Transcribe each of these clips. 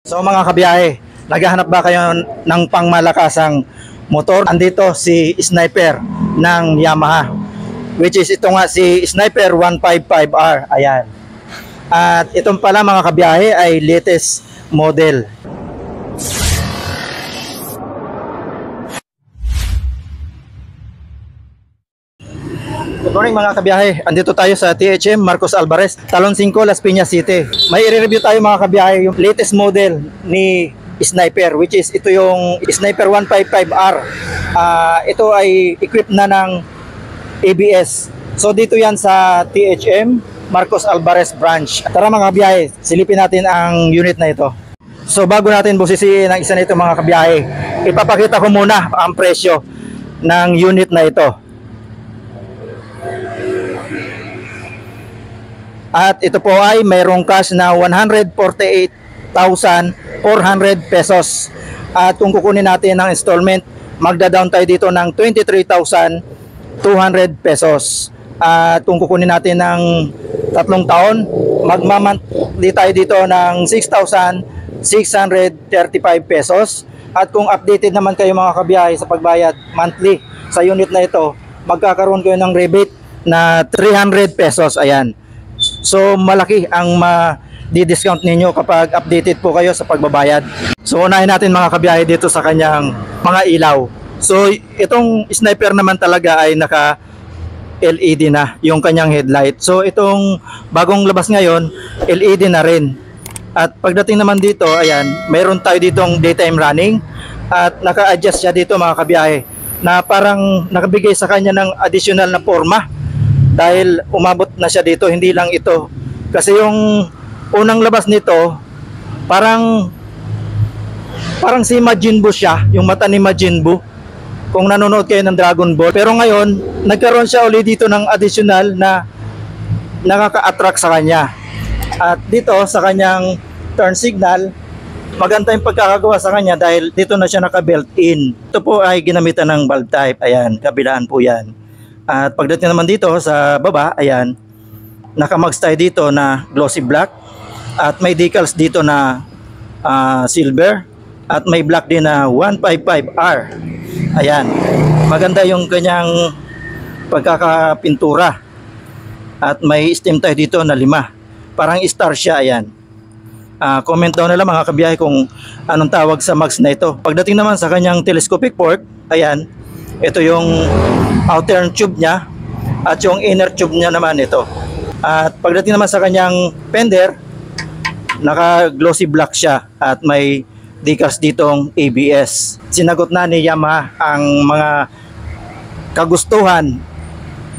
So mga kabiyahe, naghahanap ba kayo ng pangmalakasang motor? Andito si Sniper ng Yamaha, which is ito nga si Sniper 155R. Ayan. At itong pala mga kabiyahe ay latest model. Good morning mga kabiyahe. Andito tayo sa THM Marcos Alvarez, Talon 5, Las Piñas City. May i-review tayo mga kabiyahe yung latest model ni Sniper, which is ito yung Sniper 155R. Ito ay equipped na ng ABS. So dito yan sa THM Marcos Alvarez branch. Tara mga kabiyahe, silipin natin ang unit na ito. So bago natin busisiin ang isa nito mga kabiyahe, ipapakita ko muna ang presyo ng unit na ito. At ito po ay mayroong cash na 148,400 pesos. At kung kukunin natin ng installment, magda-down tayo dito ng 23,200 pesos. At kung kukunin natin ng 3 taon, magmamonthly tayo dito ng 6,635 pesos. At kung updated naman kayo mga kabiyahe sa pagbayad monthly sa unit na ito, magkakaroon kayo ng rebate na 300 pesos. Ayan. So malaki ang di-discount ninyo kapag updated po kayo sa pagbabayad. So unahin natin mga kabiyahe dito sa kanyang mga ilaw. So itong Sniper naman talaga ay naka LED na yung kanyang headlight. So itong bagong labas ngayon, LED na rin. At pagdating naman dito, ayan, mayroon tayo ditong daytime running at naka-adjust siya dito mga kabiyahe na parang nakabigay sa kanya ng additional na forma. Dahil umabot na siya dito, hindi lang ito. Kasi yung unang labas nito, parang si Majin Buu siya, yung mata ni Majin Buu. Kung nanonood kayo ng Dragon Ball. Pero ngayon, nagkaroon siya ulit dito ng additional na nakaka-attract sa kanya. At dito sa kanyang turn signal, maganda yung pagkakagawa sa kanya dahil dito na siya naka-built-in. Ito po ay ginamitan ng valve type. Ayan, kabilaan po yan. At pagdating naman dito sa baba, ayan, naka-mags tayo dito na glossy black at may decals dito na silver at may black din na 155R. Ayan, maganda yung kanyang pagkakapintura at may stem tayo dito na 5. Parang star siya, ayan. Comment down na lang mga kabiyahe kung anong tawag sa mags na ito. Pagdating naman sa kanyang telescopic port, ayan, ito yung outer tube niya at yung inner tube niya naman ito. At pagdating naman sa kanyang fender, naka glossy black siya at may decals ditong ABS. Sinagot na ni Yamaha ang mga kagustuhan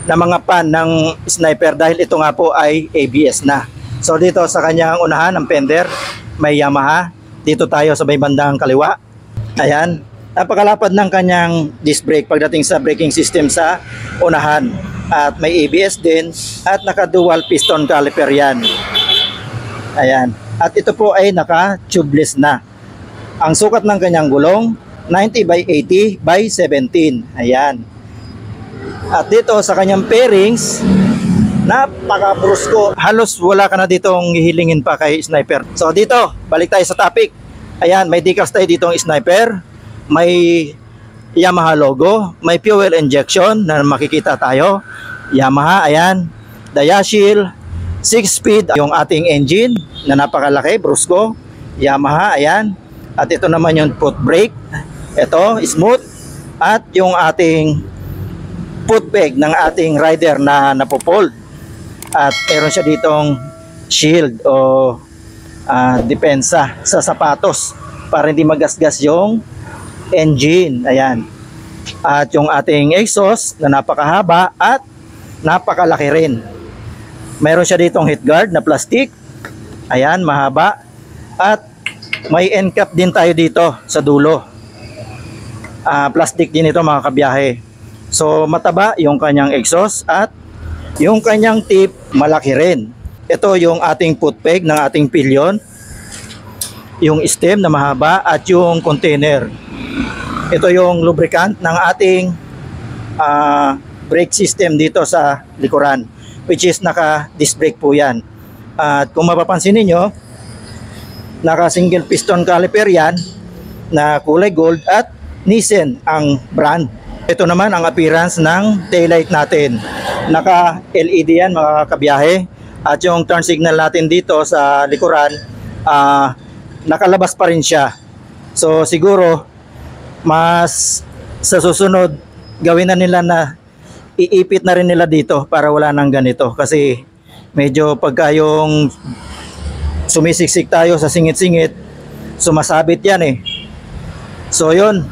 ng mga fan ng Sniper dahil ito nga po ay ABS na. So dito sa kanyang unahan ng fender, may Yamaha. Dito tayo sa may bandang kaliwa. Ayan. Napakalapad ng kanyang disc brake pagdating sa braking system sa unahan. At may ABS din at naka-dual piston caliper yan. Ayan. At ito po ay naka-tubeless na. Ang sukat ng kanyang gulong, 90 by 80 by 17. Ayan. At dito sa kanyang pairings, napaka-brusko. Halos wala ka na ditong hihilingin pa kay Sniper. So dito, balik tayo sa topic. Ayan, may decals tayo ditong Sniper. May Yamaha logo, may fuel injection na makikita tayo. Yamaha, ayan. Diashield, 6-speed yung ating engine na napakalaki, brusco. Yamaha, ayan. At ito naman yung foot brake. Ito, smooth. At yung ating foot peg ng ating rider na napopold. At meron siya ditong shield o depensa sa sapatos para hindi magasgas yung engine. Ayan. At yung ating exhaust na napakahaba at napakalaki rin. Meron siya ditong heat guard na plastic. Ayan, mahaba. At may end cap din tayo dito sa dulo. Plastic din ito mga kabiyahe. So mataba yung kanyang exhaust at yung kanyang tip malaki rin. Ito yung ating foot peg ng ating pillion. Yung stem na mahaba at yung container. Ito yung lubricant ng ating brake system dito sa likuran, which is naka disc brake po yan. At kung mapapansin niyo, Naka single piston caliper yan na kulay gold at Nissan ang brand. Ito naman ang appearance ng taillight natin. Naka LED yan mga kabiyahe. At yung turn signal natin dito sa likuran, nakalabas pa rin siya. So siguro mas sa susunod gawin na nila na iipit na rin nila dito para wala nang ganito, kasi medyo pagka yung sumisiksik tayo sa singit-singit, sumasabit yan eh. So yun,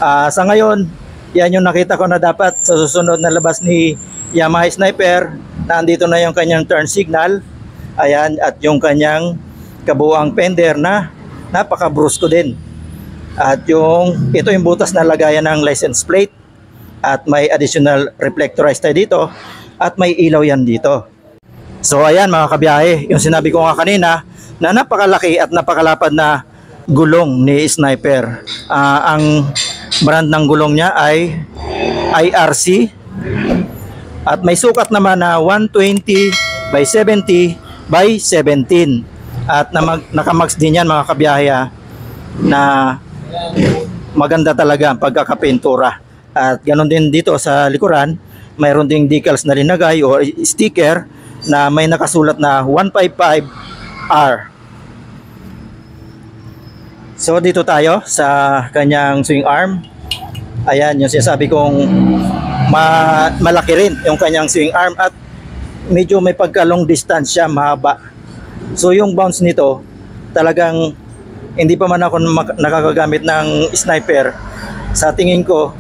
sa ngayon yan yung nakita ko na dapat sa susunod na labas ni Yamaha Sniper. Nandito na yung kanyang turn signal, ayan, at yung kanyang kabuuang fender na napaka-brusco din. At ito yung butas na lagayan ng license plate, at may additional reflectorized tayo dito, at may ilaw yan dito. So ayan mga kabiyahe, yung sinabi ko nga kanina na napakalaki at napakalapad na gulong ni Sniper. Ang brand ng gulong niya ay IRC, at may sukat naman na 120 by 70 by 17. At nakamax din yan mga kabiyahe, na maganda talaga ang pagkakapintura. At ganoon din dito sa likuran, mayroon ding decals na linagay o sticker na may nakasulat na 155R. So dito tayo sa kanyang swing arm. Ayan yung sinasabi kong malaki rin yung kanyang swing arm, at medyo may pagka long distance siya, mahaba. So yung bounce nito talagang hindi pa man ako nakakagamit ng Sniper, sa tingin ko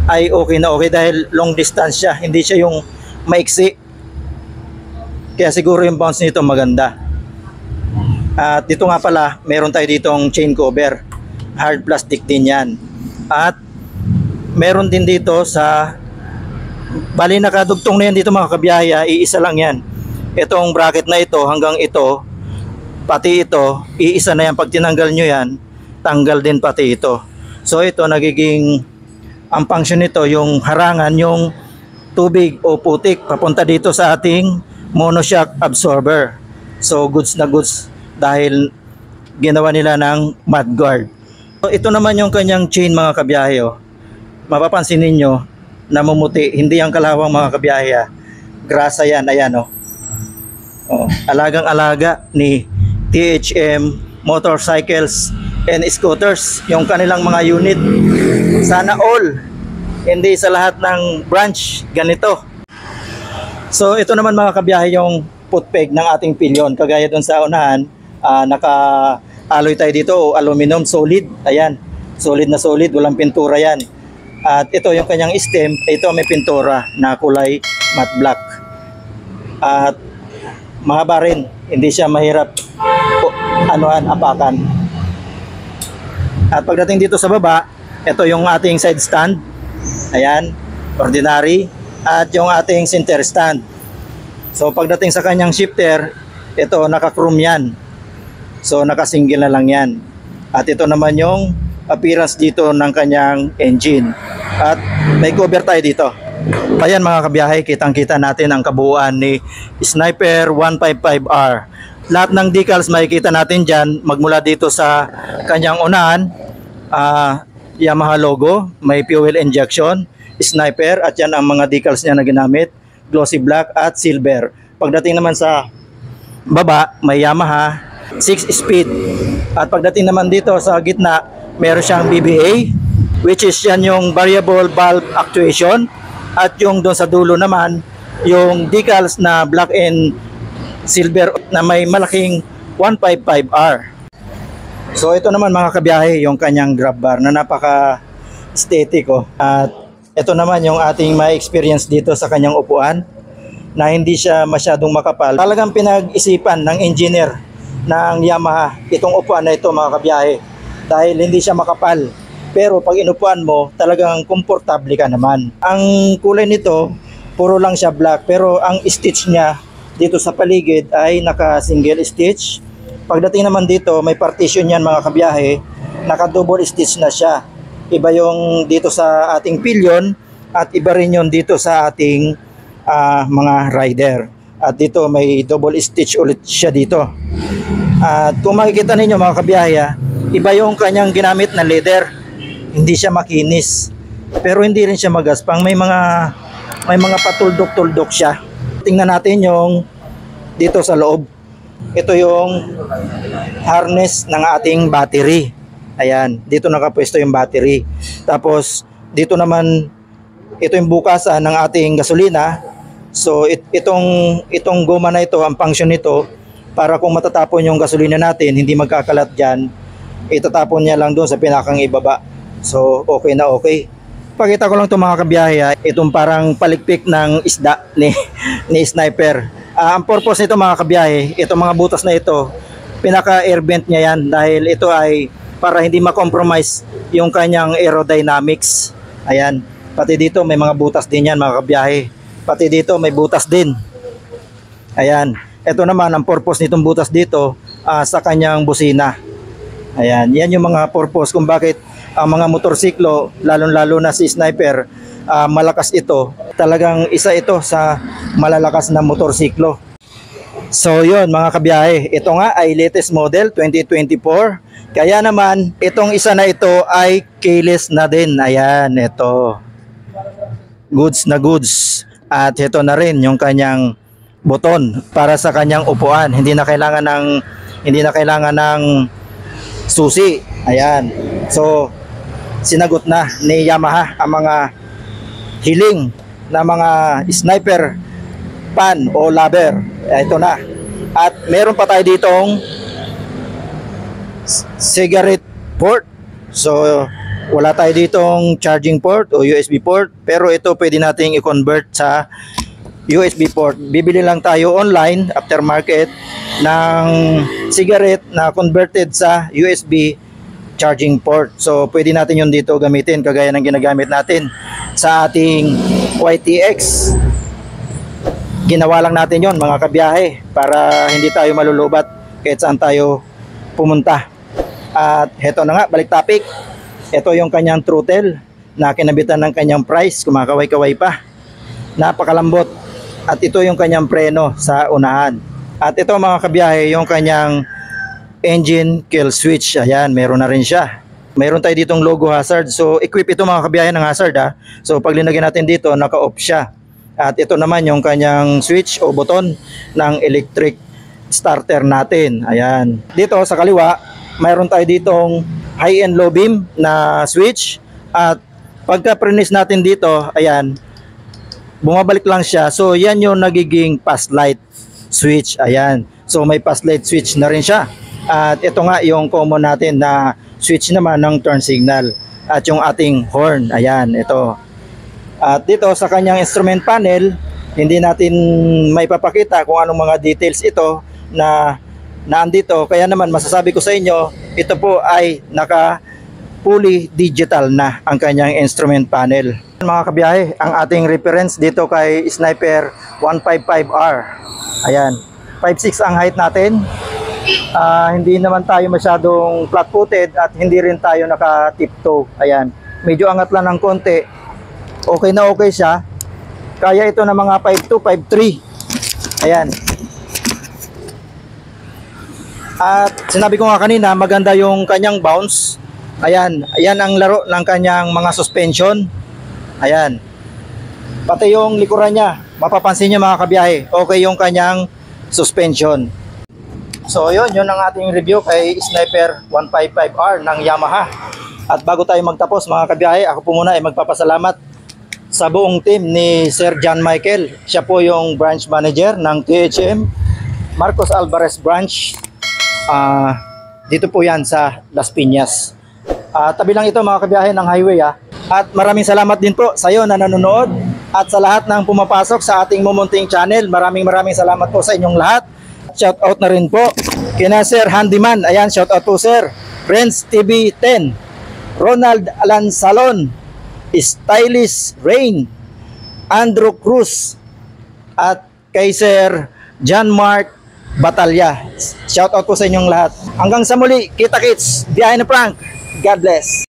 ay okay na okay dahil long distance siya, hindi siya yung maiksi. Kaya siguro yung bounce nito maganda. At dito nga pala, meron tayo ditong chain cover, hard plastic din yan. At meron din dito sa bali nakadugtong na yan dito mga kabiyaya, iisa lang yan. Itong bracket na ito hanggang ito, pati ito, iisa na yan. Pag tinanggal nyo yan, tanggal din pati ito. So ito nagiging, ang function nito yung harangan yung tubig o putik papunta dito sa ating monoshock absorber. So goods na goods dahil ginawa nila ng mudguard. So ito naman yung kanyang chain mga kabiyahe. Mapapansin ninyo namumuti, hindi ang kalawang mga kabiyahe. Grasa yan, ayan alagang-alaga ni THM Motorcycles and Scooters, yung kanilang mga unit. Sana all, hindi sa lahat ng branch ganito. So ito naman mga kabiyahe yung footpeg ng ating pillion. Kagaya dun sa unahan, naka-alloy tayo dito o aluminum solid. Ayan, solid na solid, walang pintura yan. At ito yung kanyang stem, ito may pintura na kulay matte black. At mahaba rin, hindi siya mahirap apakan. At pagdating dito sa baba, ito yung ating side stand. Ayan, ordinary. At yung ating center stand. So pagdating sa kanyang shifter, ito naka-chrome yan. So naka-single na lang yan. At ito naman yung appearance dito ng kanyang engine. At may cover tayo dito. Ayan mga kabiyahe, kitang-kita natin ang kabuuan ni Sniper 155R. Lahat ng decals makikita natin dyan, magmula dito sa kanyang unahan, Yamaha logo, may fuel injection, Sniper, at yan ang mga decals niya na ginamit, glossy black at silver. Pagdating naman sa baba, may Yamaha 6-speed. At pagdating naman dito sa gitna, meron siyang BBA, which is yan yung variable valve actuation. At yung doon sa dulo naman, yung decals na black and silver na may malaking 155R. So ito naman mga kabiyahe, yung kanyang grab bar na napaka-aesthetic. At ito naman yung ating may experience dito sa kanyang upuan, na hindi siya masyadong makapal. Talagang pinag-isipan ng engineer ng Yamaha itong upuan na ito mga kabiyahe, dahil hindi siya makapal. Pero pag inupuan mo, talagang komportable ka naman. Ang kulay nito, puro lang siya black, pero ang stitch niya dito sa paligid ay naka-single stitch. Pagdating naman dito, may partition yan mga kabiyahe, naka-double stitch na siya. Iba yung dito sa ating pillion, at iba rin yung dito sa ating mga rider. At dito may double stitch ulit siya dito. At kung makikita ninyo mga kabiyahe, iba yung kanyang ginamit na leather. Hindi siya makinis. Pero hindi rin siya magaspang. May mga patuldok-tuldok siya. Tingnan natin yung dito sa loob. Ito yung harness ng ating battery. Ayan, dito nakapwesto yung battery. Tapos dito naman, ito yung bukasan ng ating gasolina. So itong goma na ito, ang function nito, para kung matatapon yung gasolina natin, hindi magkakalat dyan, itatapon niya lang doon sa pinakang ibaba. So okay na okay. Pakita ko lang ito mga kabiyahe, itong parang palikpik ng isda ni Sniper. Ang purpose nito mga kabiyahe, itong mga butas na ito, pinaka air vent niya yan dahil ito ay para hindi ma-compromise yung kanyang aerodynamics. Ayan, pati dito may mga butas din yan mga kabiyahe. Pati dito may butas din. Ayan, ito naman ang purpose nitong butas dito sa kanyang busina. Ayan, yan yung mga purpose kung bakit ang mga motorsiklo, lalong-lalo na si Sniper, malakas ito. Talagang isa ito sa malalakas na motorsiklo. So yun mga kabiyahe, ito nga ay latest model 2024. Kaya naman itong isa na ito ay keyless na din. Ayan, ito. Goods na goods. At ito na rin yung kanyang buton para sa kanyang upuan. Hindi na kailangan ng susi. Ayan. So sinagot na ni Yamaha ang mga hiling na mga Sniper fan o lover. Ito na. At meron pa tayo ditong cigarette port. So wala tayo ditong charging port o USB port, pero ito pwede nating i-convert sa USB port. Bibili lang tayo online aftermarket ng cigarette na converted sa USB charging port. So pwede natin yun dito gamitin kagaya ng ginagamit natin sa ating YTX. Ginawa lang natin yon mga kabiyahe para hindi tayo malulubat kahit saan tayo pumunta. At heto na nga, balik topic. Ito yung kanyang throttle na kinabitan ng kanyang price, kumakaway-kaway pa. Napakalambot. At ito yung kanyang preno sa unahan. At ito mga kabiyahe, yung kanyang engine kill switch. Ayan, meron na rin siya. Meron tayo ditong logo hazard. So equip ito mga kabiyahe ng hazard So pag linagyan natin dito, naka-off siya. At ito naman yung kanyang switch o buton ng electric starter natin. Ayan. Dito sa kaliwa, mayroon tayo ditong high and low beam na switch. At pagka prenis natin dito, ayan, bumabalik lang siya. So yan yung nagiging pass light switch. Ayan. So may pass light switch na rin siya. At ito nga yung common natin na switch naman ng turn signal. At yung ating horn. Ayan, ito. At dito sa kanyang instrument panel, hindi natin may papakita kung anong mga details ito na naandito. Kaya naman masasabi ko sa inyo, ito po ay naka fully digital na ang kanyang instrument panel. Mga kabiyahe, ang ating reference dito kay Sniper 155R. Ayan, 5'6" ang height natin. Hindi naman tayo masyadong flat-footed at hindi rin tayo naka-tiptoe. Ayan, medyo angat lang ng konti. Okay na okay siya. Kaya ito ng mga 5'2", 5'3". Ayan. At sinabi ko nga kanina, maganda yung kanyang bounce. Ayan, ayan ang laro ng kanyang mga suspension. Ayan. Pati yung likuran niya, mapapansin niyo mga kabiyahe, okay yung kanyang suspension. So yun ang ating review kay Sniper 155R ng Yamaha. At bago tayo magtapos mga kabiyahe, ako po muna ay magpapasalamat sa buong team ni Sir John Michael. Siya po yung branch manager ng THM Marcos Alvarez branch. Dito po yan sa Las Piñas. Tabi lang ito mga kabiyahe ng highway. At maraming salamat din po sa iyo na nanonood at sa lahat ng pumapasok sa ating mumunting channel. Maraming salamat po sa inyong lahat. Shout out na rin po kina Sir Handyman. Ayan, shout out po Sir Friends TV 10, Ronald Alan Salon, Stylish Rain, Andrew Cruz, at kay Sir John Mark Batalya. Shout out po sa inyong lahat. Hanggang sa muli, kita-kits, biyahe na prank. God bless.